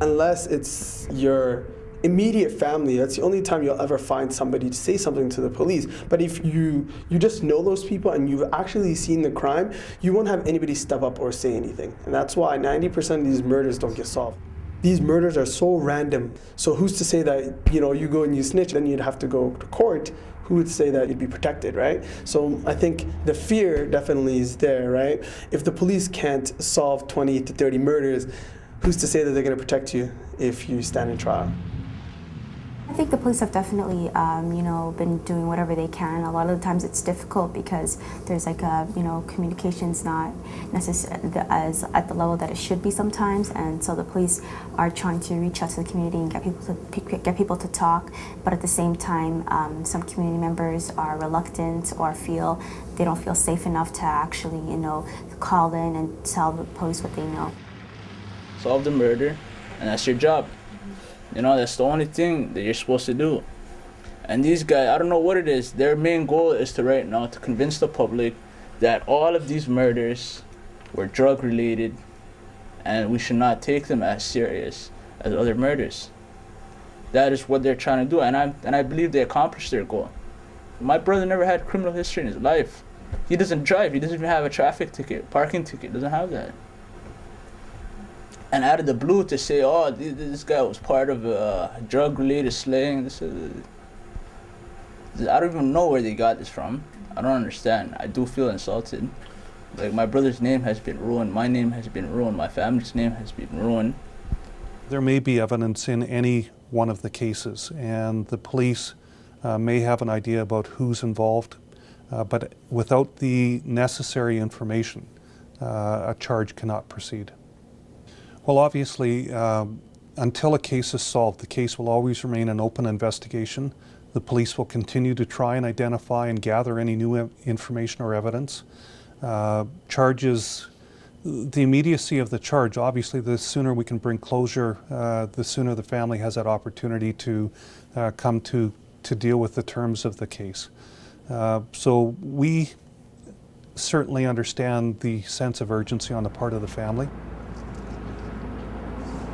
unless it's your immediate family, that's the only time you'll ever find somebody to say something to the police. But if you just know those people and you've actually seen the crime, you won't have anybody step up or say anything. And that's why 90% of these murders don't get solved. These murders are so random. So who's to say that, you go and you snitch, then you'd have to go to court. Who would say that you'd be protected, right? So I think the fear definitely is there, right? If the police can't solve 20 to 30 murders, who's to say that they're going to protect you if you stand in trial? I think the police have definitely, been doing whatever they can. A lot of the times it's difficult because there's communication's not necessarily as at the level that it should be sometimes, and so the police are trying to reach out to the community and get people to talk. But at the same time, some community members are reluctant or they don't feel safe enough to actually, call in and tell the police what they know. Solve the murder, and that's your job. That's the only thing that you're supposed to do. And these guys, I don't know what it is, their main goal is to convince the public that all of these murders were drug related and we should not take them as serious as other murders. That is what they're trying to do, and I believe they accomplished their goal. My brother never had criminal history in his life. He doesn't drive, he doesn't even have a traffic ticket, parking ticket, doesn't have that. And out of the blue to say, oh, this guy was part of a drug-related slaying, I don't even know where they got this from. I don't understand. I do feel insulted. Like, my brother's name has been ruined, my name has been ruined, my family's name has been ruined. There may be evidence in any one of the cases, and the police may have an idea about who's involved, but without the necessary information, a charge cannot proceed. Well, obviously, until a case is solved, the case will always remain an open investigation. The police will continue to try and identify and gather any new information or evidence. Charges, the immediacy of the charge, obviously, the sooner we can bring closure, the sooner the family has that opportunity to come to deal with the terms of the case. So we certainly understand the sense of urgency on the part of the family.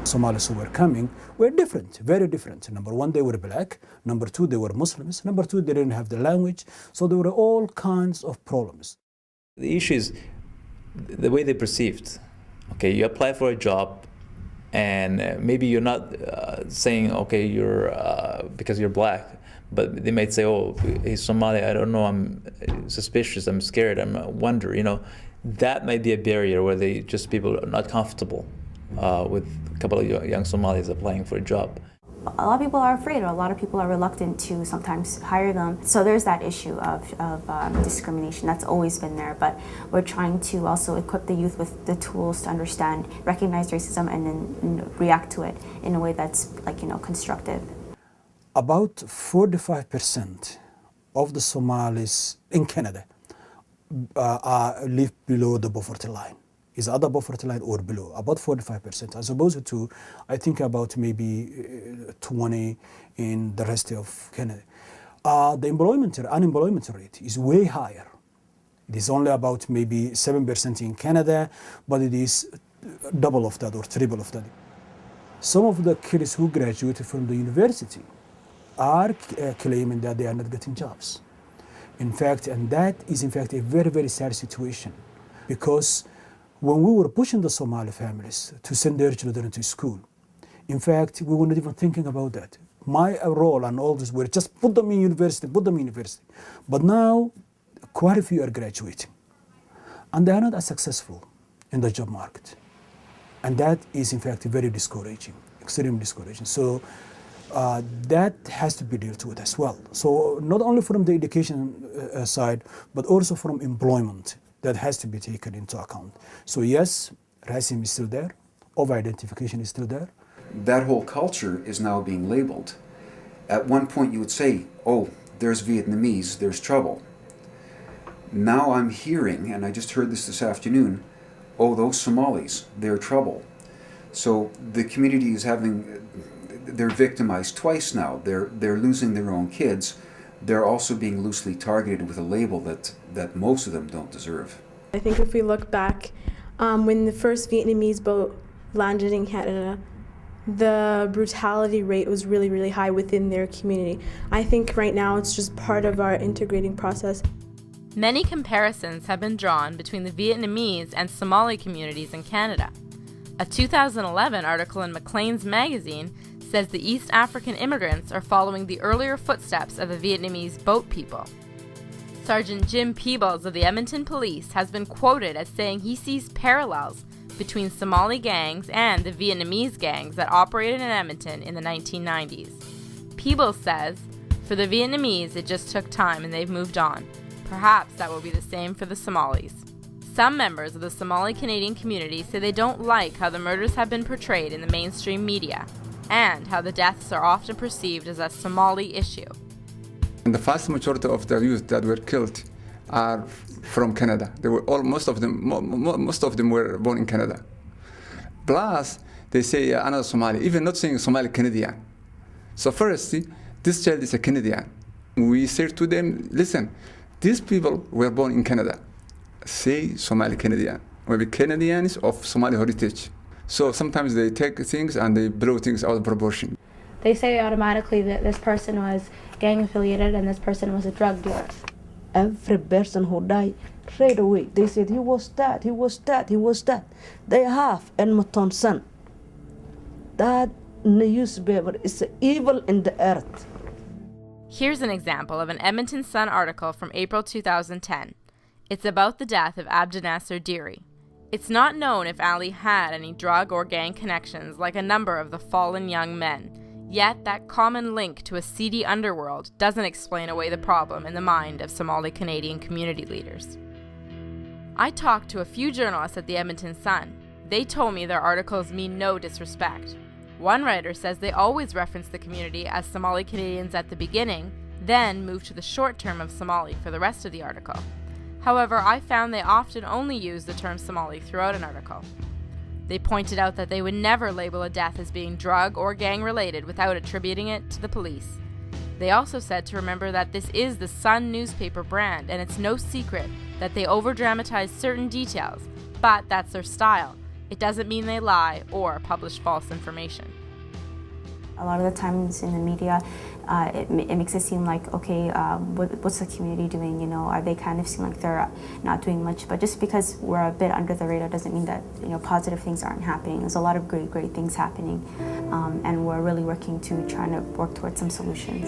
Somalis who were coming were different, very different. Number one, they were black. Number two, they were Muslims. Number two, they didn't have the language. So there were all kinds of problems. The issue is the way they perceived. Okay, you apply for a job, and maybe you're not saying, okay, you're because you're black, but they might say, oh, he's Somali, I don't know, I'm suspicious, I'm scared, I'm wonder, That might be a barrier where people are not comfortable with a couple of young Somalis applying for a job. A lot of people are afraid, or a lot of people are reluctant to sometimes hire them. So there's that issue of discrimination that's always been there, but we're trying to also equip the youth with the tools to understand, recognize racism, and then react to it in a way that's constructive. About 45% of the Somalis in Canada live below the poverty line. Is at the poverty line or below, about 45%, as opposed to, I think, about maybe 20 in the rest of Canada. The unemployment rate is way higher. It is only about maybe 7% in Canada, but it is double of that or triple of that. Some of the kids who graduated from the university are claiming that they are not getting jobs. In fact, and that is in fact a very, very sad situation, because when we were pushing the Somali families to send their children to school, in fact, we were not even thinking about that. My role and all this were just put them in university. But now, quite a few are graduating. And they are not as successful in the job market. And that is, in fact, very discouraging, extremely discouraging. So that has to be dealt with as well. So not only from the education side, but also from employment. That has to be taken into account. So yes, racism is still there, over-identification is still there. That whole culture is now being labeled. At one point you would say, oh, there's Vietnamese, there's trouble. Now I'm hearing, and I just heard this afternoon, oh, those Somalis, they're trouble. So the community is they're victimized twice now. They're losing their own kids. They're also being loosely targeted with a label that most of them don't deserve. I think if we look back, when the first Vietnamese boat landed in Canada, the brutality rate was really, really high within their community. I think right now it's just part of our integrating process. Many comparisons have been drawn between the Vietnamese and Somali communities in Canada. A 2011 article in Maclean's magazine says the East African immigrants are following the earlier footsteps of the Vietnamese boat people. Sergeant Jim Peebles of the Edmonton Police has been quoted as saying he sees parallels between Somali gangs and the Vietnamese gangs that operated in Edmonton in the 1990s. Peebles says, "For the Vietnamese, it just took time and they've moved on. Perhaps that will be the same for the Somalis." Some members of the Somali-Canadian community say they don't like how the murders have been portrayed in the mainstream media and how the deaths are often perceived as a Somali issue. And the vast majority of the youth that were killed are from Canada. They were most of them were born in Canada. Plus, they say another Somali, even not saying Somali-Canadian. So first, this child is a Canadian. We say to them, listen, these people were born in Canada. Say Somali-Canadian, maybe Canadians of Somali heritage. So sometimes they take things and they blow things out of proportion. They say automatically that this person was gang affiliated and this person was a drug dealer. Every person who died, right away, they said he was that, he was that, he was that. They have Edmonton Sun. That newspaper is evil in the earth. Here's an example of an Edmonton Sun article from April 2010. It's about the death of Abdinasser Deary. It's not known if Ali had any drug or gang connections like a number of the fallen young men. Yet that common link to a seedy underworld doesn't explain away the problem in the mind of Somali-Canadian community leaders. I talked to a few journalists at the Edmonton Sun. They told me their articles mean no disrespect. One writer says they always reference the community as Somali-Canadians at the beginning, then move to the short term of Somali for the rest of the article. However, I found they often only use the term Somali throughout an article. They pointed out that they would never label a death as being drug or gang related without attributing it to the police. They also said to remember that this is the Sun newspaper brand and it's no secret that they over-dramatize certain details, but that's their style. It doesn't mean they lie or publish false information. A lot of the times in the media, it makes it seem like, okay, what's the community doing? You know, are they kind of seem like they're not doing much? But just because we're a bit under the radar doesn't mean that, you know, positive things aren't happening. There's a lot of great things happening, and we're really working to try to work towards some solutions.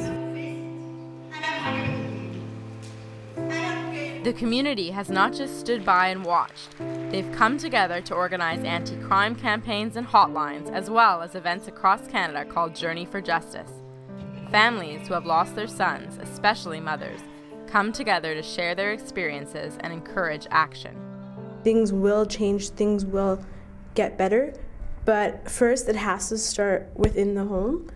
The community has not just stood by and watched. They've come together to organize anti-crime campaigns and hotlines, as well as events across Canada called Journey for Justice. Families who have lost their sons, especially mothers, come together to share their experiences and encourage action. Things will change, things will get better, but first it has to start within the home.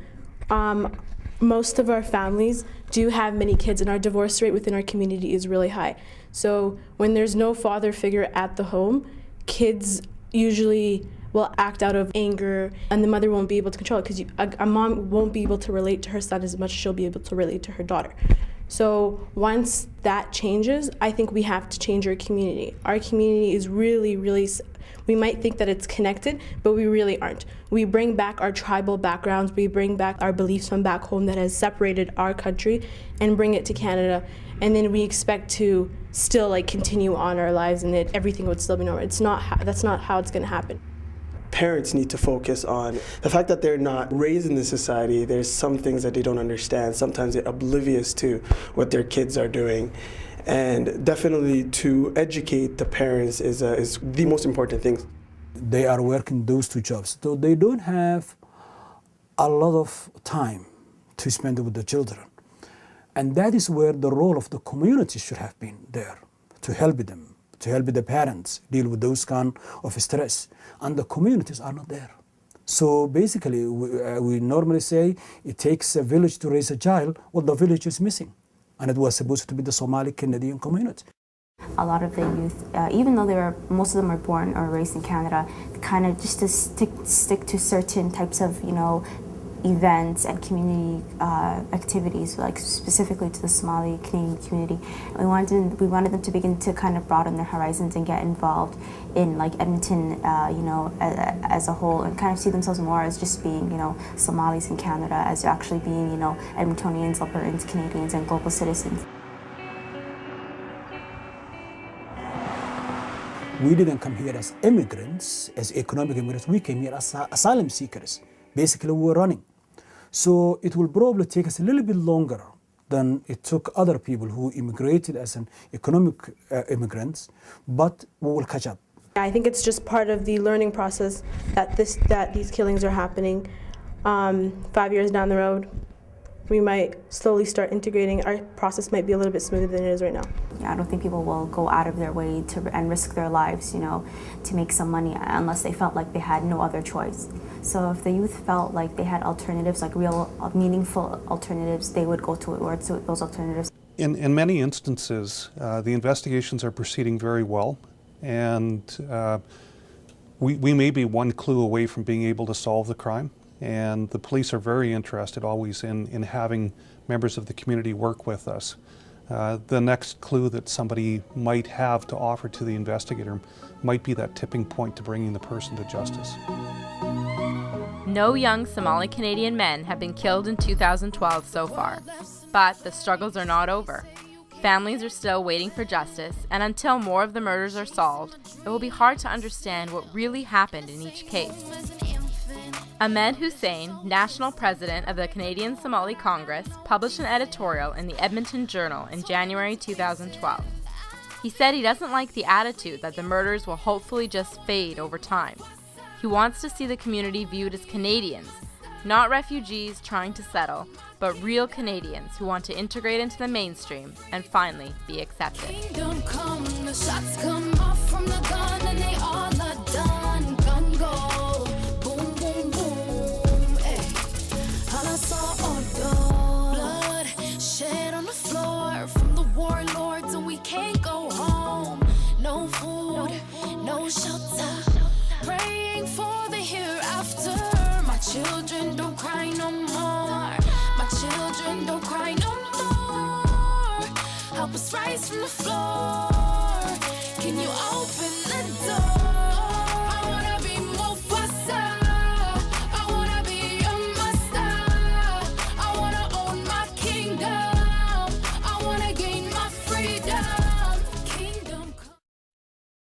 Most of our families do have many kids, and our divorce rate within our community is really high. So when there's no father figure at the home, kids usually will act out of anger, and the mother won't be able to control it because a mom won't be able to relate to her son as much as she'll be able to relate to her daughter. So once that changes, I think we have to change our community. Our community is really, we might think that it's connected, but we really aren't. We bring back our tribal backgrounds, we bring back our beliefs from back home that has separated our country and bring it to Canada. And then we expect to still continue on our lives and that everything would still be normal. That's not how it's gonna happen. Parents need to focus on the fact that they're not raised in this society. There's some things that they don't understand. Sometimes they're oblivious to what their kids are doing. And definitely to educate the parents is the most important thing. They are working those two jobs, so they don't have a lot of time to spend with the children. And that is where the role of the community should have been there, to help them, to help the parents deal with those kind of stress. And the communities are not there. So basically, we normally say it takes a village to raise a child. Well, the village is missing. And it was supposed to be the Somali-Canadian community. A lot of the youth, even though most of them are born or raised in Canada, kind of just to stick to certain types of, events and community activities, like specifically to the Somali-Canadian community. We wanted them to begin to kind of broaden their horizons and get involved in like Edmonton, you know, as a whole, and kind of see themselves more as just being, you know, Somalis in Canada, as actually being, you know, Edmontonians, Albertans, Canadians, and global citizens. We didn't come here as immigrants, as economic immigrants. We came here as asylum seekers. Basically, we were running. So it will probably take us a little bit longer than it took other people who immigrated as an economic immigrants, but we will catch up. I think it's just part of the learning process that these killings are happening. 5 years down the road, we might slowly start integrating. Our process might be a little bit smoother than it is right now. Yeah, I don't think people will go out of their way and risk their lives, you know, to make some money unless they felt like they had no other choice. So if the youth felt like they had alternatives, like real meaningful alternatives, they would go towards those alternatives. In many instances, the investigations are proceeding very well, and we may be one clue away from being able to solve the crime. And the police are very interested always in having members of the community work with us. The next clue that somebody might have to offer to the investigator might be that tipping point to bringing the person to justice. No young Somali-Canadian men have been killed in 2012 so far, but the struggles are not over. Families are still waiting for justice, and until more of the murders are solved, it will be hard to understand what really happened in each case. Ahmed Hussein, national president of the Canadian Somali Congress, published an editorial in the Edmonton Journal in January 2012. He said he doesn't like the attitude that the murders will hopefully just fade over time. He wants to see the community viewed as Canadians, not refugees trying to settle, but real Canadians who want to integrate into the mainstream and finally be accepted. Blood shed on the floor from the warlords, and we can't go home. No food, no shelter, praying for the hereafter. My children don't cry no more. My children don't cry no more. Help us rise from the floor.